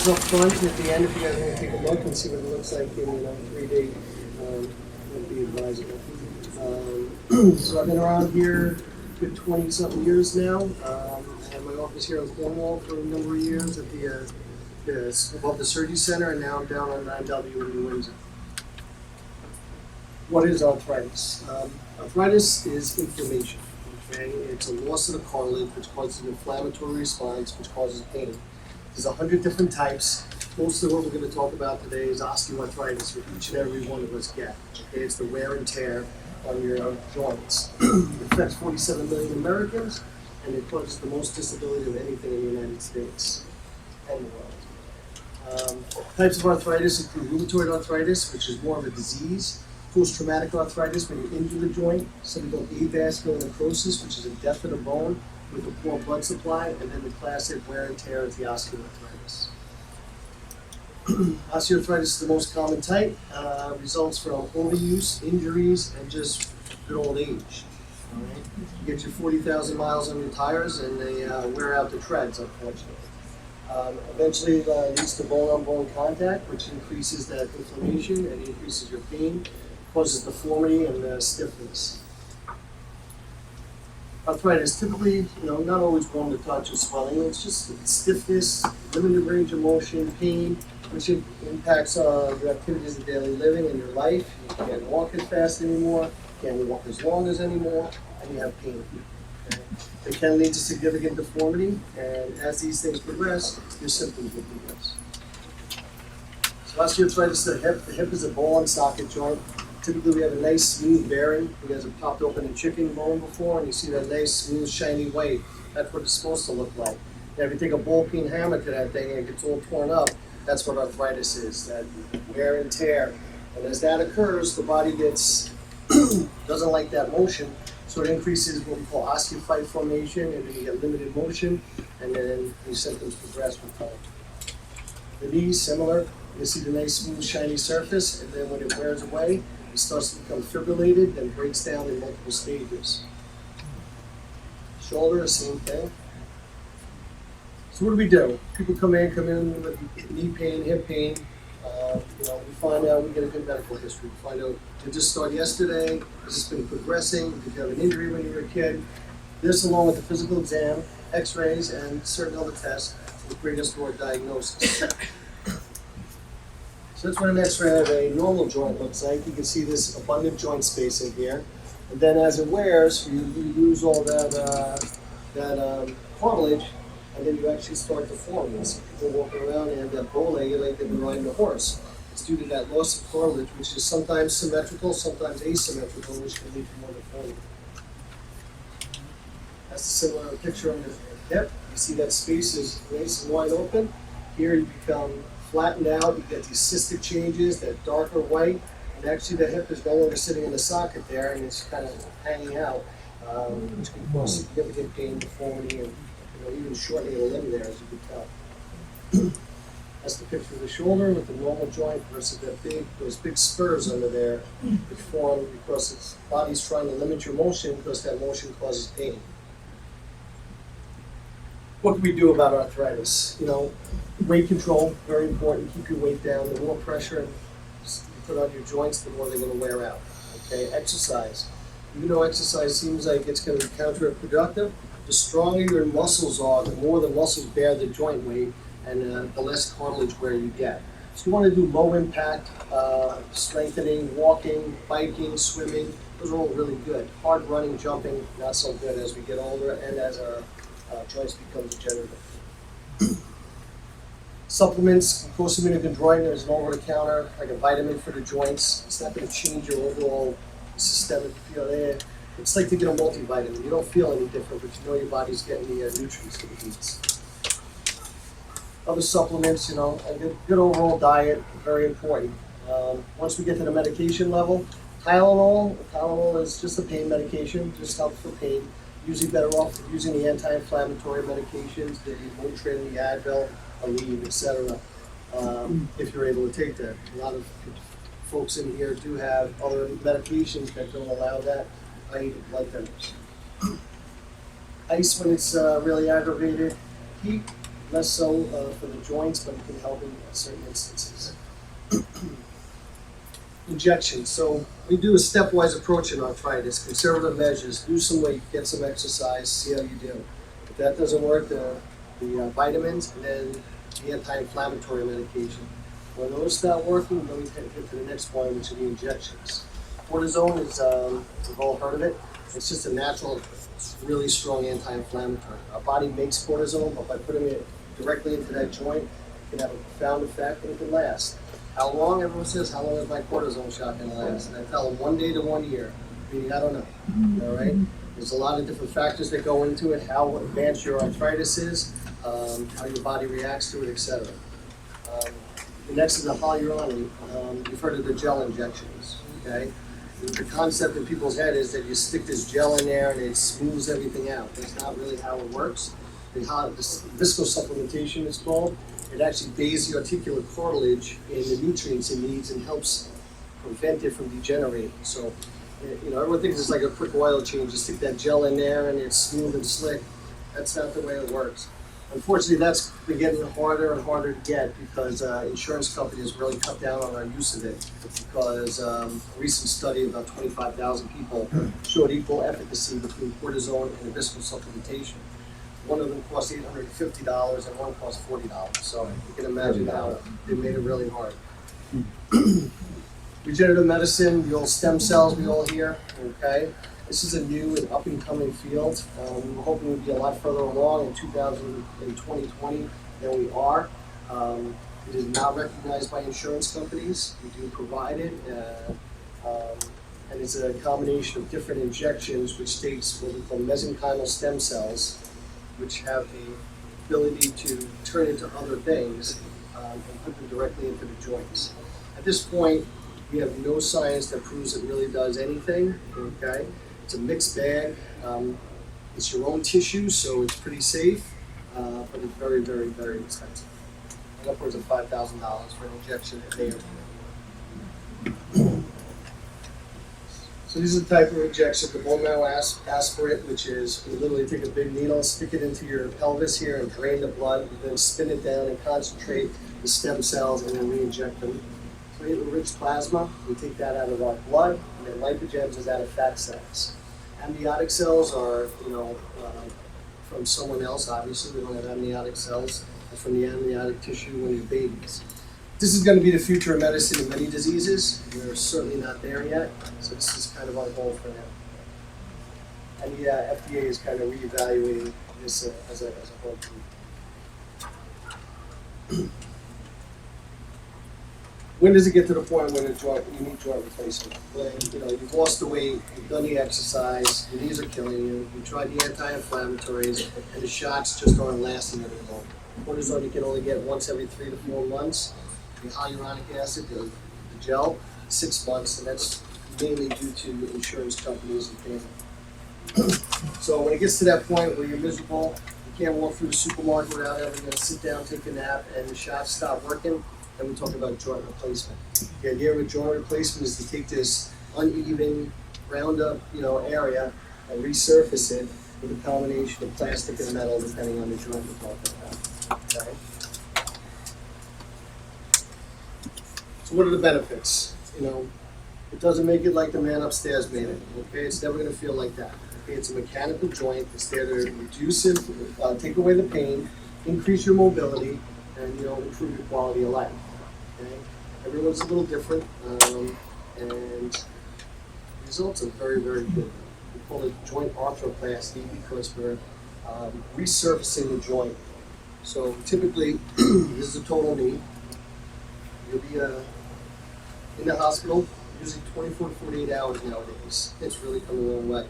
pictures up front at the end if you guys want to take a look and see what it looks like in 3D. Would be advisable. So I've been around here for 20-something years now. I had my office here in Cornwall for a number of years at above the Surgery Center, and now I'm down on 9W in New Windsor. What is arthritis? Arthritis is inflammation. Okay? It's a loss of the cartilage, which causes an inflammatory response, which causes pain. There's 100 different types. Most of what we're going to talk about today is osteoarthritis, which each and every one of us get. Okay? It's the wear and tear on your joints. It affects 47 million Americans, and it causes the most disability of anything in the United States and the world. Types of arthritis include rheumatoid arthritis, which is more of a disease. Post-traumatic arthritis, when you injure the joint. Something called avascular necrosis, which is a death of the bone with a poor blood supply, and then the classic wear and tear is the osteoarthritis. Osteoarthritis is the most common type, results from overuse, injuries, and just good old age. All right? You get your 40,000 miles on your tires, and they wear out the treads, unfortunately. Eventually it leads to bone-on-bone contact, which increases that inflammation and increases your pain, causes deformity and stiffness. Arthritis, typically, not always bone to touch or swelling. It's just stiffness, limited range of motion, pain, which impacts your activities of daily living and your life. You can't walk as fast anymore, can't walk as long as anymore, and you have pain. Okay? It can lead to significant deformity, and as these things progress, your symptoms will progress. So osteoarthritis, the hip is a ball and socket joint. Typically, we have a nice smooth bearing. You guys have popped open a chicken bone before, and you see that nice, smooth, shiny white. That's what it's supposed to look like. Now, if you take a ball-peen hammer to that thing and it gets all torn up, that's what arthritis is, that wear and tear. And as that occurs, the body doesn't like that motion, so it increases what we call osteophyte formation, and then you get limited motion, and then these symptoms progress with time. The knees, similar. You see the nice, smooth, shiny surface, and then when it wears away, it starts to become fibrillated and breaks down in multiple stages. Shoulder, same thing. So what do we do? People come in with knee pain, hip pain. We find out, we get a good medical history. We find out, did this start yesterday? Has this been progressing? Did you have an injury when you were a kid? This, along with the physical exam, x-rays, and certain other tests, will bring us to our diagnosis. So that's what an x-ray of a normal joint looks like. You can see this abundant joint spacing here. And then as it wears, you lose all that cartilage, and then you actually start deforming. So people walking around and have that bow leg like they've been riding a horse. It's due to that loss of cartilage, which is sometimes symmetrical, sometimes asymmetrical, which can lead to more deformity. That's a similar picture on the hip. You see that space is nice and wide open. Here you become flattened out, you get these cystic changes, that darker white, and actually the hip is no longer sitting in the socket there, and it's kind of hanging out, which can cause significant pain, deformity, and even shortening of the limb there, as you can tell. That's the picture of the shoulder with the normal joint versus those big spurs under there, which form because its body's trying to limit your motion because that motion causes pain. What can we do about arthritis? Weight control, very important. Keep your weight down. The more pressure you put on your joints, the more they're going to wear out. Okay, exercise. Even though exercise seems like it's going to be counterproductive, the stronger your muscles are, the more the muscles bear the joint weight, and the less cartilage wear you get. So you want to do low impact, strengthening, walking, biking, swimming. Those are all really good. Hard running, jumping, not so good as we get older and as our joints become degenerative. Supplements, glucosamine is an over-the-counter, like a vitamin for the joints. It's not going to change your overall systemic feel. It's like to get a multivitamin. You don't feel any different, but you know your body's getting the nutrients that it needs. Other supplements, a good overall diet, very important. Once we get to the medication level, Tylenol is just a pain medication, just helps for pain. Usually better off using the anti-inflammatory medications, the Motrin, the Advil, Aleve, etc. If you're able to take that. A lot of folks in here do have other medications that don't allow that. I eat blood thinners. Ice when it's really aggravated. Heat Less so for the joints, but it can help in certain instances. Injections. So we do a stepwise approach in arthritis, conservative measures, lose some weight, get some exercise, see how you do. If that doesn't work, the vitamins and then the anti-inflammatory medication. When those start working, then we get to the next point, which are the injections. Cortisone is, we've all heard of it. It's just a natural, really strong anti-inflammatory. Our body makes cortisone, but by putting it directly into that joint, it can have a profound effect and it can last. How long? Everyone says, how long is my cortisone shot going to last? And I tell them 1 day to 1 year. Meaning, I don't know. All right? There's a lot of different factors that go into it, how advanced your arthritis is, how your body reacts to it, etc. The next is the hyaluronate. You've heard of the gel injections, okay? The concept in people's head is that you stick this gel in there and it smooths everything out. That's not really how it works. This viscosupplementation is called. It actually bathes the articular cartilage in the nutrients it needs and helps prevent it from degenerating. So, everyone thinks it's like a quick oil change. You stick that gel in there and it's smooth and slick. That's not the way it works. Unfortunately, that's been getting harder and harder to get because insurance companies really cut down on our use of it because a recent study of about 25,000 people showed equal efficacy between cortisone and viscosupplementation. One of them cost $850 and one cost $40. So you can imagine how they made it really hard. Regenerative medicine, the old stem cells we all hear, okay? This is a new and up-and-coming field. We were hoping we'd be a lot further along in 2020 than we are. It is not recognized by insurance companies. We do provide it, and it's a combination of different injections which takes what we call mesenchymal stem cells, which have the ability to turn into other things and put them directly into the joints. At this point, we have no science that proves it really does anything, okay? It's a mixed bag. It's your own tissue, so it's pretty safe, but it's very, very, very expensive. And upwards of $5,000 for an injection a day or two. So these are the type of injection, the bone marrow aspirate, which is you literally take a big needle, stick it into your pelvis here and drain the blood, and then spin it down and concentrate the stem cells and then re-inject them. Platelet-rich plasma, we take that out of our blood, and then lipogems is out of fat cells. Amniotic cells are, from someone else, obviously. We don't have amniotic cells. They're from the amniotic tissue when you're babies. This is going to be the future of medicine in many diseases. We're certainly not there yet, so this is kind of our goal for now. And the FDA is kind of reevaluating this as a whole group. When does it get to the point when you need joint replacement? When you've lost the weight, you've done the exercise, your knees are killing you, you tried the anti-inflammatories, and the shots just aren't lasting anymore. Cortisone you can only get once every 3 to 4 months. The hyaluronic acid, the gel, 6 months, and that's mainly due to insurance companies and payment. So when it gets to that point where you're miserable, you can't walk through the supermarket without ever going to sit down, take a nap, and the shots stop working, then we talk about joint replacement. The idea with joint replacement is to take this uneven, round up, area and resurface it with a combination of plastic and metal, depending on the joint we're talking about. Okay. So what are the benefits? It doesn't make it like the man upstairs made it. Okay, it's never going to feel like that. Okay, it's a mechanical joint. It's there to reduce it, take away the pain, increase your mobility, and improve your quality of life. Okay, everyone's a little different, and the results are very, very good. We call it joint arthroplasty because we're resurfacing the joint. So typically, this is a total knee. You'll be in the hospital usually 24 to 48 hours nowadays. It's really come a long way.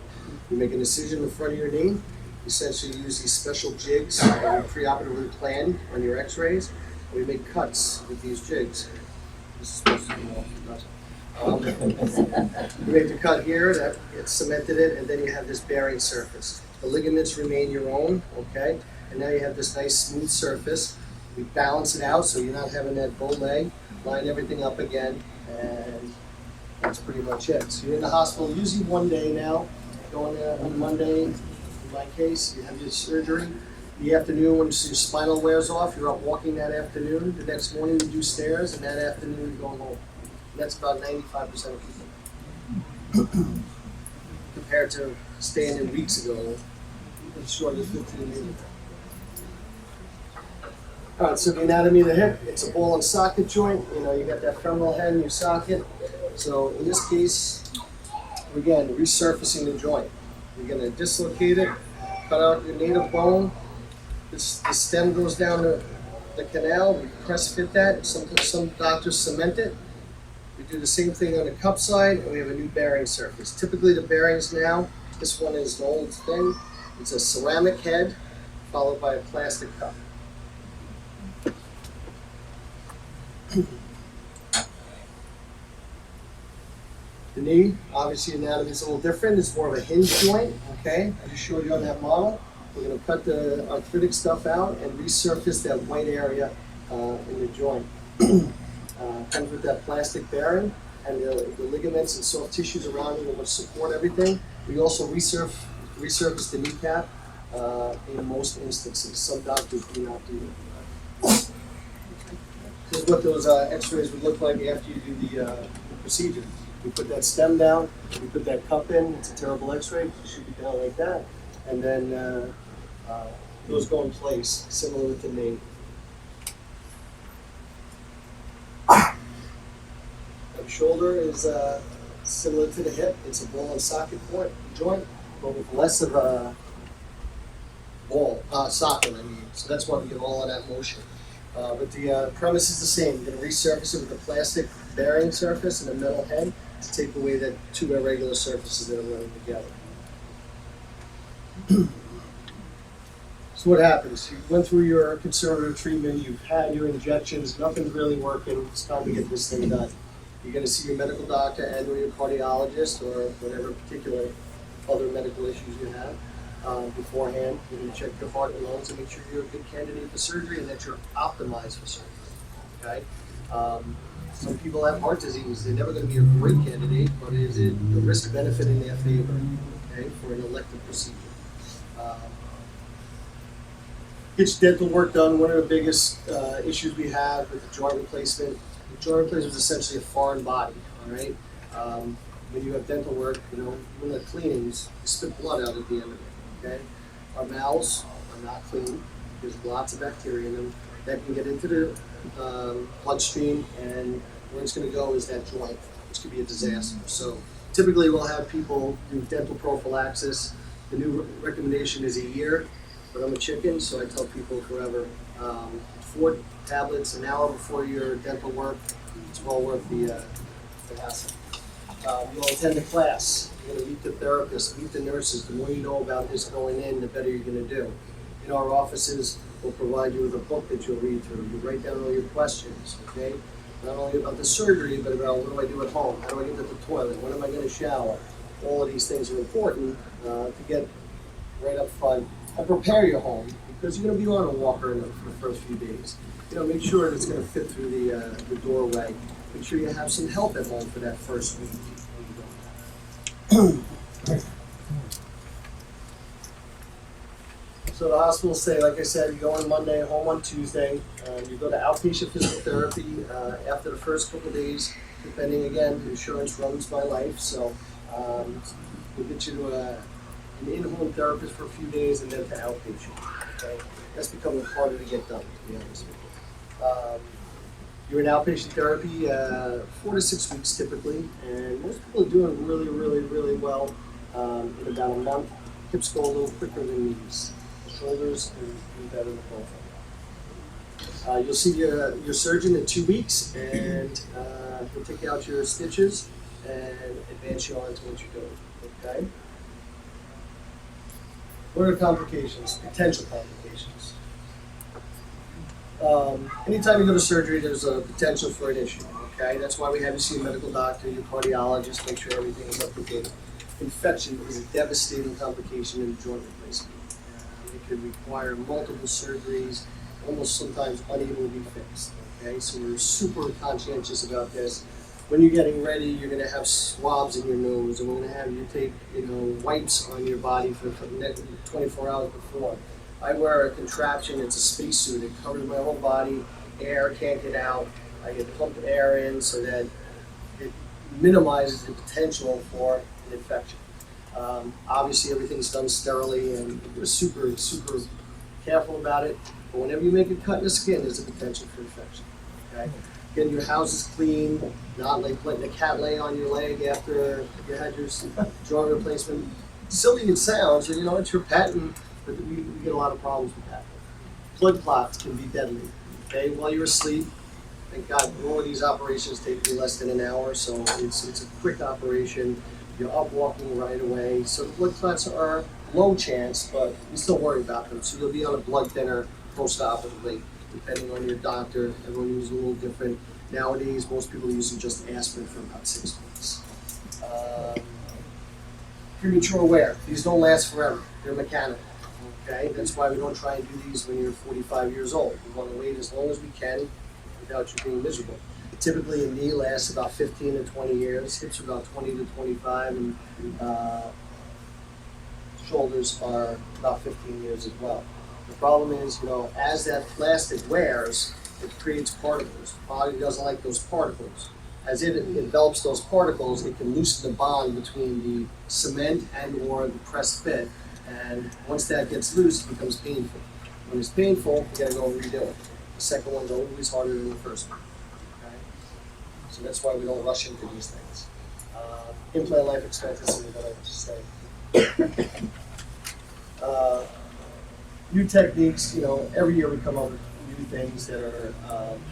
You make an incision in the front of your knee. You essentially use these special jigs that we preoperatively plan on your x-rays. We make cuts with these jigs. This is supposed to be you make the cut here, that gets cemented in, and then you have this bearing surface. The ligaments remain your own, okay? And now you have this nice smooth surface. We balance it out so you're not having that bow leg. Line everything up again, and that's pretty much it. So you're in the hospital usually 1 day now. Going there on Monday, in my case, you have your surgery. The afternoon, when your spinal wears off, you're up walking that afternoon. The next morning you do stairs, and that afternoon you're going home. And that's about 95% of people. Compared to staying in weeks ago, as short as 15 years. All right, so the anatomy of the hip, it's a ball and socket joint. You know, you got that femoral head in your socket. So in this case, again, resurfacing the joint. You're going to dislocate it, cut out your native bone. The stem goes down the canal. We press fit that. Some doctors cement it. We do the same thing on the cup side, and we have a new bearing surface. Typically, the bearings now, this one is an old thing. It's a ceramic head followed by a plastic cup. The knee, obviously anatomy is a little different. It's more of a hinge joint, okay? I just showed you on that model. We're gonna cut the arthritic stuff out and resurface that white area in the joint. Comes with that plastic bearing and the ligaments and soft tissues around it which support everything. We also resurface the kneecap in most instances. Some doctors do not do that. This is what those x-rays would look like after you do the procedure. We put that stem down, we put that cup in. It's a terrible x-ray. It should be down like that. And then those go in place, similar with the knee. The shoulder is similar to the hip. It's a ball and socket joint, but with less of a socket, I mean. So that's why we get all of that motion. But the premise is the same. You're going to resurface it with a plastic bearing surface and a metal head to take away the two irregular surfaces that are running together. So what happens? You went through your conservative treatment, you've had your injections, nothing's really working, it's time to get this thing done. You're going to see your medical doctor and or your cardiologist or whatever particular other medical issues you have beforehand. You're going to check your heart and lungs and make sure you're a good candidate for surgery and that you're optimized for surgery. Okay? Some people have heart disease. They're never going to be a great candidate, but is it the risk benefit in their favor, okay, for an elective procedure? Get your dental work done. One of the biggest issues we have with the joint replacement. The joint replacement is essentially a foreign body. All right. When you have dental work, you know, when the cleanings, you spit blood out at the end of it. Okay. Our mouths are not clean. There's lots of bacteria in them that can get into the bloodstream, and where it's going to go is that joint, which could be a disaster. So typically, we'll have people do dental prophylaxis. The new recommendation is a year. But I'm a chicken, so I tell people forever. 4 tablets an hour before your dental work. It's well worth the hassle. You'll attend a class. You're going to meet the therapist, meet the nurses. The more you know about this going in, the better you're going to do. In our offices, we'll provide you with a book that you'll read through. You write down all your questions, okay? Not only about the surgery, but about what do I do at home? How do I get to the toilet? When am I going to shower? All of these things are important to get right up front. And prepare your home because you're going to be on a walker for the first few days. You know, make sure that it's going to fit through the doorway. Make sure you have some help at home for that first week. So the hospital say, like I said, you go on Monday, home on Tuesday. You go to outpatient physical therapy after the first couple of days, depending again, the insurance runs my life. So we'll get you to an in-home therapist for a few days and then to outpatient. Okay? That's becoming harder to get done, to be honest with you. You're in outpatient therapy 4 to 6 weeks typically, and most people are doing really, really, really well in about a month. Hips go a little quicker than knees. The shoulders are better than both. You'll see your surgeon in 2 weeks, and he'll take out your stitches and advance you on to what you're doing. Okay? What are complications? Potential complications. Anytime you go to surgery, there's a potential for an issue. Okay, that's why we have you see a medical doctor, your cardiologist, make sure everything is up to date. Infection is a devastating complication in joint replacement. It could require multiple surgeries, almost sometimes unable to be fixed. Okay, so we're super conscientious about this. When you're getting ready, you're going to have swabs in your nose, and we're going to have you take, wipes on your body for the next 24 hours before. I wear a contraption, it's a spacesuit, it covers my whole body, air can't get out, I get pumped air in so that it minimizes the potential for an infection. Obviously everything's done sterilely and we're super careful about it, but whenever you make a cut in the skin, there's a potential for infection, okay? Getting your house is clean, not like letting a cat lay on your leg after you had your joint replacement. Silly it sounds, you know, it's your pet, but we get a lot of problems with that. Blood clots can be deadly, okay, while you're asleep. Thank God, all of these operations take you less than an hour, so it's a quick operation. You're up walking right away. So blood clots are low chance, but we still worry about them. So you'll be on a blood thinner post-operatively, depending on your doctor. Everyone uses a little different. Nowadays, most people are using just aspirin for about 6 weeks. Premature wear. These don't last forever. They're mechanical. Okay? That's why we don't try and do these when you're 45 years old. We want to wait as long as we can without you being miserable. Typically, a knee lasts about 15 to 20 years, hips are about 20 to 25, and shoulders are about 15 years as well. The problem is, you know, as that plastic wears, it creates particles. The body doesn't like those particles. As it envelops those particles, it can loosen the bond between the cement and or the pressed fit, and once that gets loose, it becomes painful. When it's painful, you gotta go and redo it. The second one's always harder than the first one. So that's why we don't rush into these things. Implant life expectancy, what I would just say. New techniques, you know, every year we come up with new things that are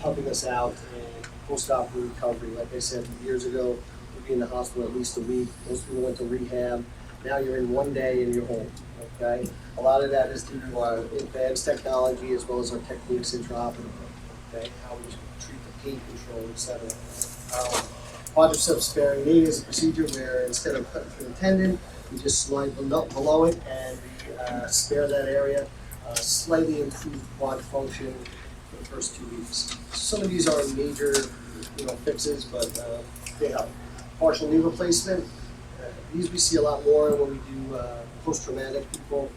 helping us out in post-op recovery. Like I said, years ago, we'd be in the hospital at least a week. Most people went to rehab. Now you're in 1 day and you're home, okay? A lot of that is due to our advanced technology as well as our techniques intraoperatively, okay? How we treat the pain control, etc. Quadriceps sparing knee is a procedure where instead of cutting through the tendon, we just slide below it and we spare that area, slightly improve quad function for the first 2 weeks. Some of these are major, you know, fixes, but they help. Partial knee replacement. These we see a lot more when we do post-traumatic people,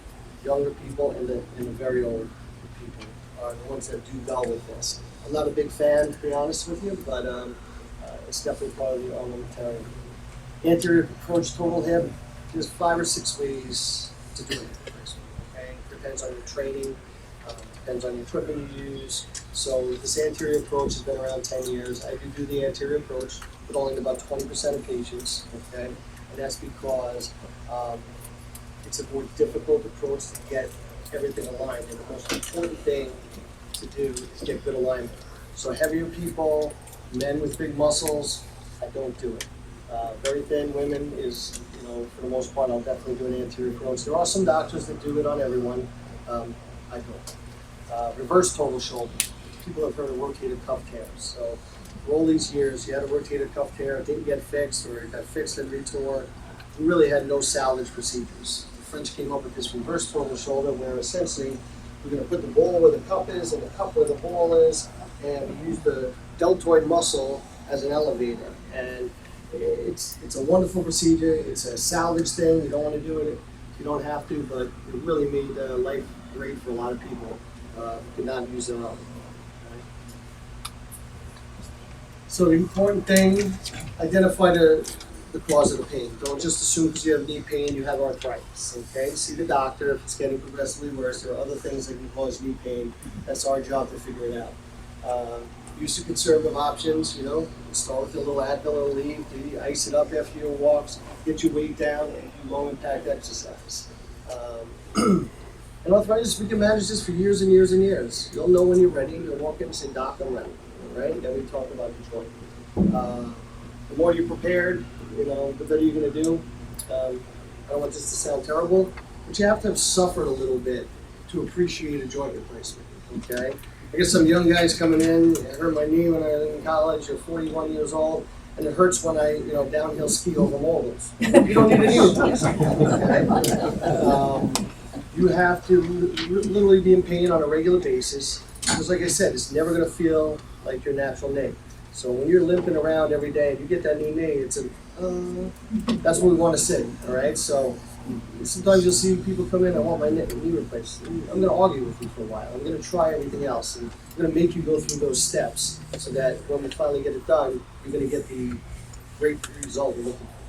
younger people, and the very old people are the ones that do well with this. I'm not a big fan, to be honest with you, but it's definitely part of the armamentarium. Anterior approach total hip, there's 5 or 6 ways to do it. Okay? Depends on your training, depends on the equipment you use. So this anterior approach has been around 10 years. I do the anterior approach, but only in about 20% of patients. Okay? And that's because it's a more difficult approach to get everything aligned. And the most important thing to do is get good alignment. So heavier people, men with big muscles, I don't do it. Very thin women is, you know, for the most part, I'll definitely do an anterior approach. There are some doctors that do it on everyone. I don't. Reverse total shoulder. People have heard of rotator cuff tears. So for all these years, you had a rotator cuff tear, it didn't get fixed, or it got fixed and retore. We really had no salvage procedures. The French came up with this reverse total shoulder, where essentially we're going to put the ball where the cup is and the cup where the ball is, and we use the deltoid muscle as an elevator. And it's a wonderful procedure. It's a salvage thing. You don't want to do it if you don't have to, but it really made life great for a lot of people who could not use their own. Okay? So the important thing, identify the cause of the pain. Don't just assume because you have knee pain you have arthritis. Okay, see the doctor if it's getting progressively worse. There are other things that can cause knee pain. That's our job to figure it out. Use of conservative options. You know, start with a little Advil or leave. Ice it up after your walks. Get your weight down and do low impact exercise. And arthritis, we can manage this for years and years and years. You'll know when you're ready. You'll walk in and say, "Doc, I'm ready." Right? Then we talk about the joint. The more you're prepared, you know, the better you're going to do. I don't want this to sound terrible, but you have to have suffered a little bit to appreciate a joint replacement. Okay? I get some young guys coming in. I hurt my knee when I was in college. You're 41 years old, and it hurts when I, you know, downhill ski over moguls. You don't need a knee replacement. Okay? You have to literally be in pain on a regular basis, because, like I said, it's never going to feel like your natural knee. So when you're limping around every day and you get that knee, it's that's what we want to see, all right? So sometimes you'll see people come in, I want my knee replaced. I'm going to argue with you for a while. I'm going to try everything else, and I'm going to make you go through those steps so that when we finally get it done, you're going to get the great result we're looking for.